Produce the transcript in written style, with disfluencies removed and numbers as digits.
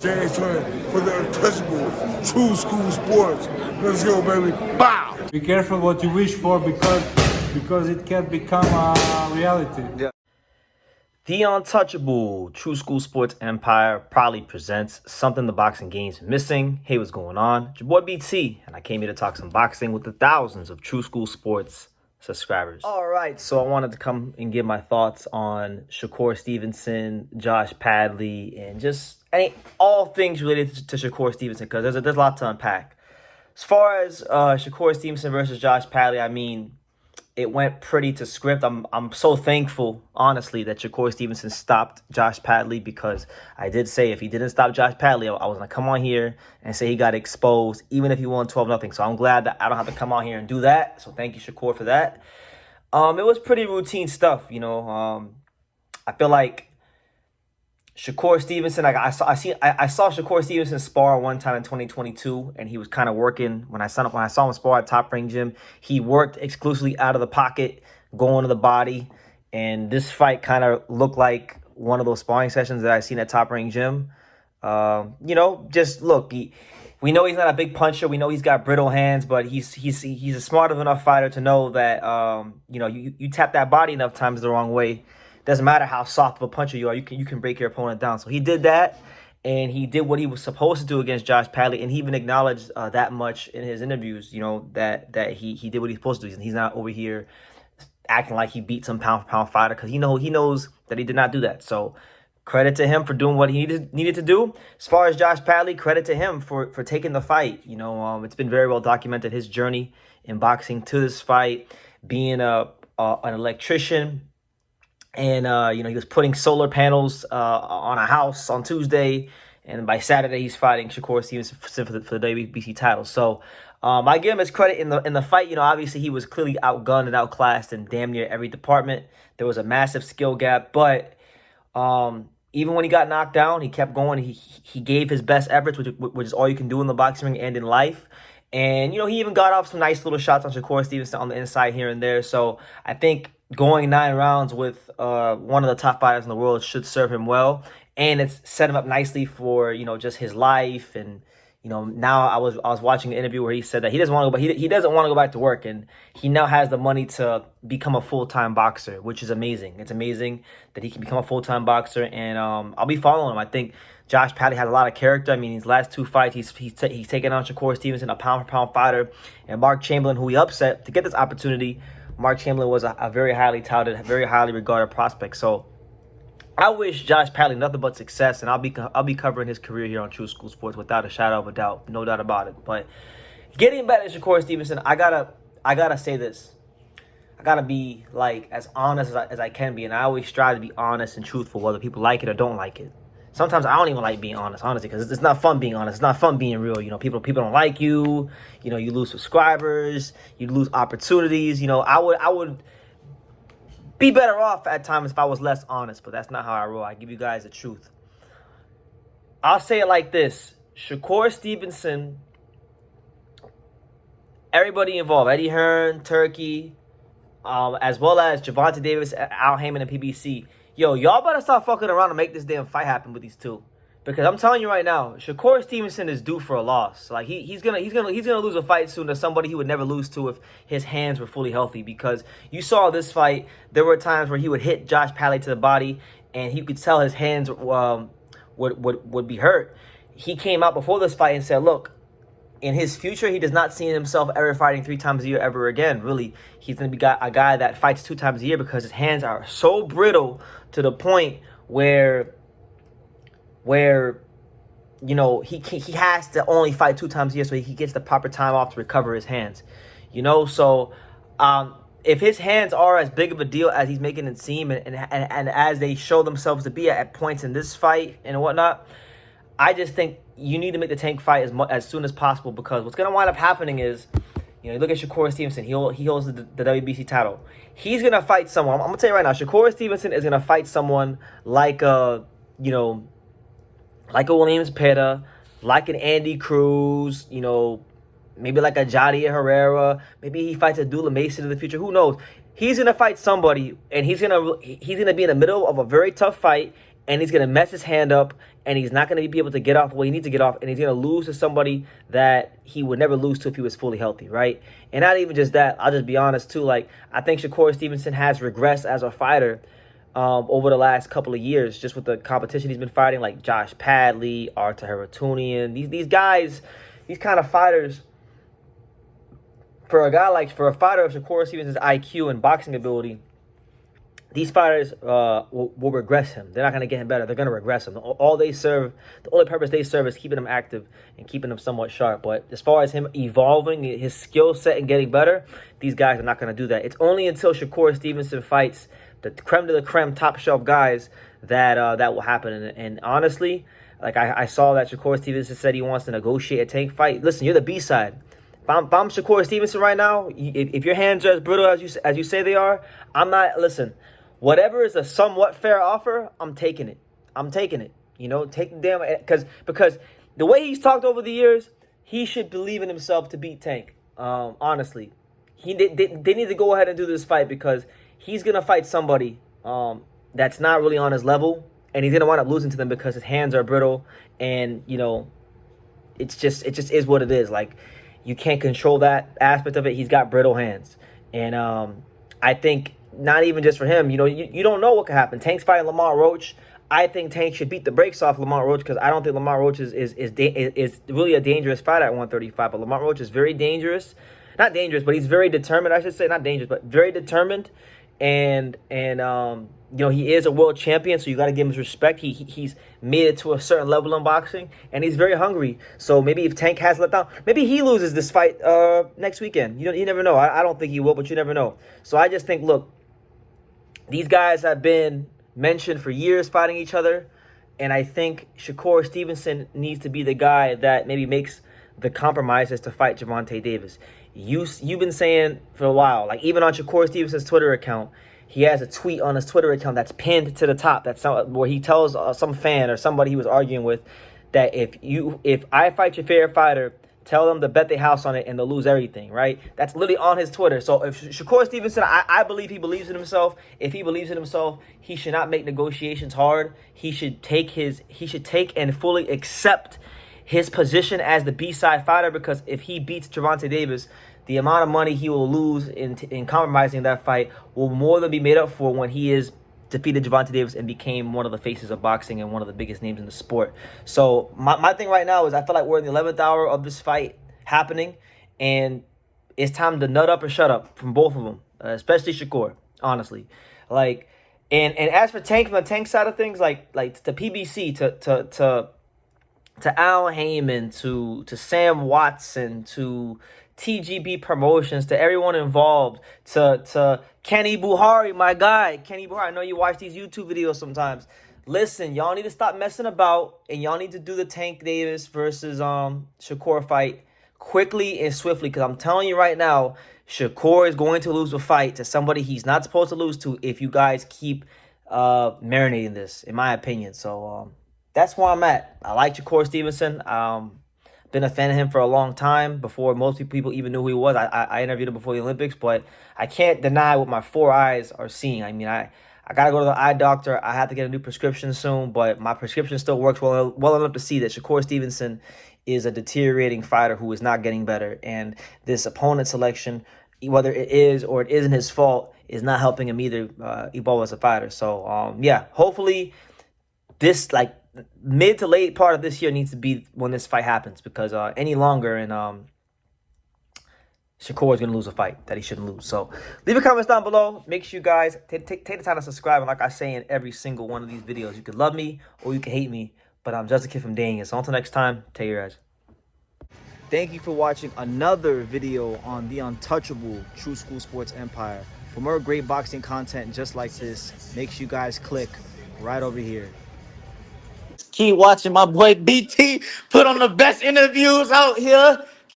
James Hunt for the untouchable true school sports. Let's go, baby. Bow! Be careful what you wish for because it can become a reality. Yeah. The untouchable True School Sports Empire proudly presents something the boxing game's missing. Hey, what's going on? It's your boy BT, and I came here to talk some boxing with the thousands of True School Sports subscribers. All right, so I wanted to come and give my thoughts on Shakur Stevenson, Josh Padley, and just all things related to Shakur Stevenson, because there's a lot to unpack. As far as Shakur Stevenson versus Josh Padley, I mean, it went pretty to script. I'm so thankful, honestly, that Shakur Stevenson stopped Josh Padley, because I did say if he didn't stop Josh Padley, I was going to come on here and say he got exposed, even if he won 12-0. So I'm glad that I don't have to come on here and do that. So thank you, Shakur, for that. It was pretty routine stuff, you know. I feel like Shakur Stevenson, I saw Shakur Stevenson spar one time in 2022, and he was kind of working. When I saw him spar at Top Rank Gym, he worked exclusively out of the pocket, going to the body, and this fight kind of looked like one of those sparring sessions that I seen at Top Rank Gym. You know, just look, we know he's not a big puncher. We know he's got brittle hands, but he's a smart enough fighter to know that you know, you tap that body enough times the wrong way. Doesn't matter how soft of a puncher you are, you can break your opponent down. So he did that, and he did what he was supposed to do against Josh Padley, and he even acknowledged that much in his interviews, you know, that he did what he's supposed to do. He's not over here acting like he beat some pound-for-pound fighter, because he knows that he did not do that. So credit to him for doing what he needed to do. As far as Josh Padley, credit to him for taking the fight. You know, it's been very well documented, his journey in boxing to this fight, being an electrician. And, you know, he was putting solar panels on a house on Tuesday. And by Saturday, he's fighting Shakur Stevenson for the WBC title. So I give him his credit in the fight. You know, obviously, he was clearly outgunned and outclassed in damn near every department. There was a massive skill gap. But even when he got knocked down, he kept going. He gave his best efforts, which is all you can do in the boxing ring and in life. And, you know, he even got off some nice little shots on Shakur Stevenson on the inside here and there. So I think going 9 rounds with one of the top fighters in the world should serve him well. And it's set him up nicely for, you know, just his life. And, you know, now I was watching an interview where he said that he doesn't want to go, but he doesn't want to go back to work. And he now has the money to become a full-time boxer, which is amazing. It's amazing that he can become a full-time boxer. And I'll be following him. I think Josh Padley has a lot of character. I mean, his last 2 fights, he's taken on Shakur Stevenson, a pound-for-pound fighter, and Mark Chamberlain, who he upset to get this opportunity. Mark Chamberlain was a very highly touted, very highly regarded prospect. So I wish Josh Padley nothing but success, and I'll be covering his career here on True School Sports without a shadow of a doubt, no doubt about it. But getting back to Shakur Stevenson, I gotta say this. I gotta be like as honest as I can be, and I always strive to be honest and truthful, whether people like it or don't like it. Sometimes I don't even like being honest, honestly, because it's not fun being honest. It's not fun being real. You know, people don't like you. You know, you lose subscribers. You lose opportunities. You know, I would be better off at times if I was less honest, but that's not how I roll. I give you guys the truth. I'll say it like this. Shakur Stevenson, everybody involved, Eddie Hearn, Turkey, as well as Gervonta Davis, Al Heyman, and PBC. Yo, y'all better stop fucking around and make this damn fight happen with these two, because I'm telling you right now, Shakur Stevenson is due for a loss. Like he's gonna lose a fight soon to somebody he would never lose to if his hands were fully healthy. Because you saw this fight, there were times where he would hit Josh Padley to the body, and he could tell his hands would be hurt. He came out before this fight and said, look, in his future, he does not see himself ever fighting 3 times a year ever again. Really, he's going to be a guy that fights 2 times a year, because his hands are so brittle to the point where you know, he has to only fight 2 times a year so he gets the proper time off to recover his hands. You know, so if his hands are as big of a deal as he's making it seem, and as they show themselves to be at points in this fight and whatnot, I just think you need to make the tank fight as soon as possible, because what's going to wind up happening is, you know, you look at Shakur Stevenson. He holds the WBC title. He's going to fight someone. I'm going to tell you right now, Shakur Stevenson is going to fight someone like you know, like a Williams Peta, like an Andy Cruz, you know, maybe like a Jadier Herrera. Maybe he fights a Dula Mason in the future. Who knows? He's going to fight somebody, and he's going to be in the middle of a very tough fight, and he's going to mess his hand up, and he's not going to be able to get off the way he needs to get off, and he's going to lose to somebody that he would never lose to if he was fully healthy, right? And not even just that, I'll just be honest too, like, I think Shakur Stevenson has regressed as a fighter over the last couple of years, just with the competition he's been fighting, like Josh Padley, Artur Haratunian, these guys, these kind of fighters. For a fighter of Shakur Stevenson's IQ and boxing ability, these fighters will regress him. They're not going to get him better. They're going to regress him. The only purpose they serve is keeping him active and keeping him somewhat sharp. But as far as him evolving his skill set and getting better, these guys are not going to do that. It's only until Shakur Stevenson fights the creme de la creme, top shelf guys that that will happen. And honestly, like I saw that Shakur Stevenson said he wants to negotiate a Tank fight. Listen, you're the B-side. If I'm Shakur Stevenson right now, if your hands are as brittle as you say they are, I'm not. Listen, whatever is a somewhat fair offer, I'm taking it. I'm taking it. You know, take the damn, because the way he's talked over the years, he should believe in himself to beat Tank. Honestly, they need to go ahead and do this fight, because he's gonna fight somebody that's not really on his level, and he's gonna wind up losing to them because his hands are brittle, and you know, it just is what it is. Like, you can't control that aspect of it. He's got brittle hands, and I think not even just for him. You know, you don't know what could happen. Tank's fighting Lamar Roach. I think Tank should beat the brakes off Lamar Roach, because I don't think Lamar Roach is really a dangerous fighter at 135. But Lamar Roach is very dangerous. Not dangerous, but he's very determined. I should say not dangerous, but very determined. And you know, he is a world champion, so you got to give him his respect. He's made it to a certain level in boxing, and he's very hungry. So maybe if Tank has let down, maybe he loses this fight next weekend. You never know. I don't think he will, but you never know. So I just think, look, these guys have been mentioned for years fighting each other, and I think Shakur Stevenson needs to be the guy that maybe makes the compromises to fight Gervonta Davis. You've been saying for a while, like even on Shakur Stevenson's Twitter account, he has a tweet on his Twitter account that's pinned to the top. That's where he tells some fan or somebody he was arguing with that if I fight your favorite fighter, tell them to bet their house on it and they'll lose everything, right? That's literally on his Twitter. So if Shakur Stevenson, I believe he believes in himself. If he believes in himself, he should not make negotiations hard. He should take and fully accept his position as the B-side fighter, because if he beats Gervonta Davis, the amount of money he will lose in compromising that fight will more than be made up for when he is defeated Gervonta Davis and became one of the faces of boxing and one of the biggest names in the sport. So my thing right now is I feel like we're in the 11th hour of this fight happening, and it's time to nut up or shut up from both of them, especially Shakur, honestly. Like, and as for Tank, from the Tank side of things, like to PBC, to Al Heyman, to Sam Watson, to TGB Promotions, to everyone involved, to Kenny Buhari, my guy, Kenny Buhari. I know you watch these YouTube videos sometimes. Listen, y'all need to stop messing about, and y'all need to do the Tank Davis versus Shakur fight quickly and swiftly, because I'm telling you right now, Shakur is going to lose a fight to somebody he's not supposed to lose to if you guys keep marinating this, in my opinion. So that's where I'm at. I like Shakur Stevenson. Been a fan of him for a long time, before most people even knew who he was. I interviewed him before the Olympics, but I can't deny what my 4 eyes are seeing. I mean, I got to go to the eye doctor. I have to get a new prescription soon, but my prescription still works well enough to see that Shakur Stevenson is a deteriorating fighter who is not getting better. And this opponent selection, whether it is or it isn't his fault, is not helping him either evolve as a fighter. So, yeah, hopefully this, like, mid to late part of this year needs to be when this fight happens, because any longer and Shakur is going to lose a fight that he shouldn't lose. So leave your comments down below. Make sure you guys take the time to subscribe. And like I say in every single one of these videos, you can love me or you can hate me, but I'm just a kid from Dang. So until next time, take your edge. Thank you for watching another video on the untouchable True School Sports Empire. For more great boxing content just like this, make sure you guys click right over here. Keep watching my boy BT put on the best interviews out here.